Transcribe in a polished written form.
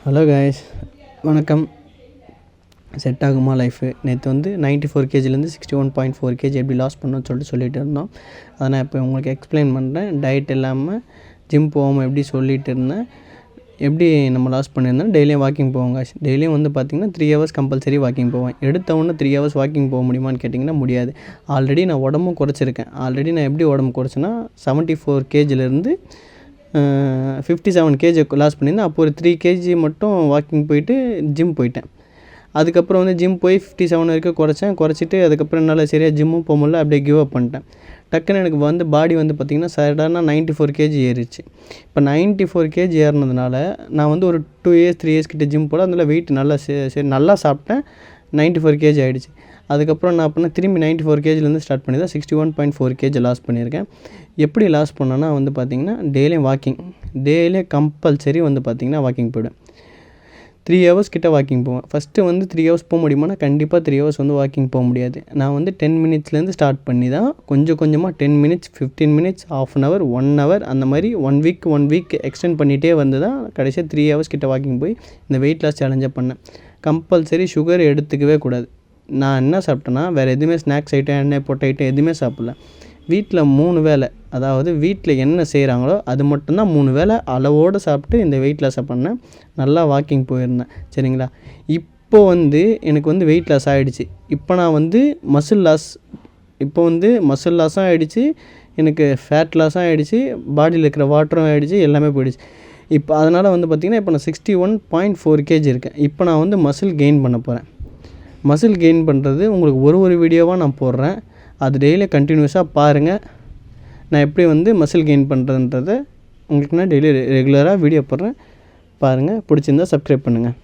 Hello guys, வணக்கம். Set ஆகுமா life? நேற்று வந்து 94 கேஜிலேருந்து 61.4 கேஜி எப்படி லாஸ் பண்ணணும்னு சொல்லிட்டு இருந்தோம். அதை நான் இப்போ உங்களுக்கு எக்ஸ்பிளைன் பண்ணுறேன். டயட் இல்லாமல் ஜிம் போகாமல் எப்படி சொல்லிகிட்டு இருந்தேன், எப்படி நம்ம லாஸ் பண்ணியிருந்தோம். டெய்லியும் வாக்கிங் போவோங்க. டெய்லியும் வந்து பார்த்திங்கன்னா 3 ஹவர்ஸ் கம்பல்சரி வாக்கிங் போவேன். எடுத்தவொன்னே 3 ஹவர்ஸ் வாக்கிங் போக முடியுமான்னு கேட்டிங்கன்னா முடியாது. ஆல்ரெடி நான் உடம்பும் குறைச்சிருக்கேன். நான் எப்படி உடம்பு குறைச்சேன்னா 74 கேஜிலேருந்து 57 கேஜி லாஸ் பண்ணியிருந்தேன். அப்போ ஒரு 3 கேஜி மட்டும் வாக்கிங் போயிட்டு ஜிம் போயிட்டேன். அதுக்கப்புறம் வந்து ஜிம் போய் 57 வரைக்கும் குறைச்சிட்டு அதுக்கப்புறம் என்னால் சரியாக ஜிம்மும் போக முடியல. அப்படியே கிவ் அப் பண்ணிட்டேன். டக்குன்னு எனக்கு வந்து பாடி வந்து பார்த்திங்கன்னா சடனாக 94 கேஜி ஏறிடுச்சு. இப்போ 94 கேஜி ஏறினதுனால நான் வந்து ஒரு 2 இயர்ஸ் 3 இயர்ஸ் கிட்ட ஜிம் போல, அதனால வெயிட் நல்லா சரி நல்லா சாப்பிட்டேன். 94 கேஜி ஆகிடுச்சு. அதுக்கப்புறம் நான் பண்ண திரும்பி 94 கேஜிலேருந்து ஸ்டார்ட் பண்ணி தான் 61.4 கேஜி லாஸ் பண்ணியிருக்கேன். எப்படி லாஸ் பண்ணேன்னா வந்து பார்த்திங்கன்னா டெய்லியும் கம்பல்சரி வந்து பார்த்திங்கன்னா வாக்கிங் போய்டுவேன். 3 ஹவர்ஸ் கிட்ட வாக்கிங் போவேன். ஃபஸ்ட்டு வந்து 3 ஹவர்ஸ் போக முடியுமானா கண்டிப்பாக 3 ஹவர்ஸ் வந்து வாக்கிங் போக முடியாது. நான் வந்து 10 மினிட்ஸ்லேருந்து ஸ்டார்ட் பண்ணி தான் கொஞ்சமாக 10 minutes 15 minutes ½ an hour 1 hour அந்த மாதிரி 1 வீக் எக்ஸ்டெண்ட் பண்ணிகிட்டே வந்து தான் கடைசியாக 3 ஹவர்ஸ் கிட்ட வாக்கிங் போய் இந்த வெயிட் லாஸ் சேலஞ்சை பண்ணேன். கம்பல்சரி சுகர் எடுத்துக்கவே கூடாது. நான் என்ன சாப்பிட்டேன்னா வேறு எதுவுமே ஸ்நாக்ஸ் ஐட்டம், எண்ணெய் போட்ட ஐட்டம் எதுவுமே சாப்பிடல. வீட்டில் 3 வேளை, அதாவது வீட்டில் என்ன செய்கிறாங்களோ அது மட்டும்தான் 3 வேளை அளவோடு சாப்பிட்டு இந்த வெயிட் லாஸை பண்ணேன். நல்லா வாக்கிங் போயிருந்தேன். சரிங்களா? இப்போ வந்து எனக்கு வந்து வெயிட் லாஸ் ஆகிடுச்சு. இப்போ நான் வந்து மசில் லாஸும் ஆகிடுச்சு, எனக்கு ஃபேட் லாஸும் ஆகிடுச்சு, பாடியில் இருக்கிற வாட்டரும் ஆகிடுச்சு, எல்லாமே போயிடுச்சு. இப்போ அதனால் வந்து பார்த்திங்கன்னா இப்போ நான் 61.4 கேஜி இருக்கேன். இப்போ நான் வந்து மசில் கெயின் பண்ண போகிறேன். மசில் கெயின் பண்ணுறது உங்களுக்கு ஒரு வீடியோவாக நான் போடுறேன். அது டெய்லியும் கண்டினியூஸாக பாருங்கள். நான் எப்படி வந்து மசில் கெயின் பண்ணுறதுன்றதை உங்களுக்கு நான் டெய்லி ரெகுலராக வீடியோ போடுறேன். பாருங்கள். பிடிச்சிருந்தா சப்ஸ்கிரைப் பண்ணுங்கள்.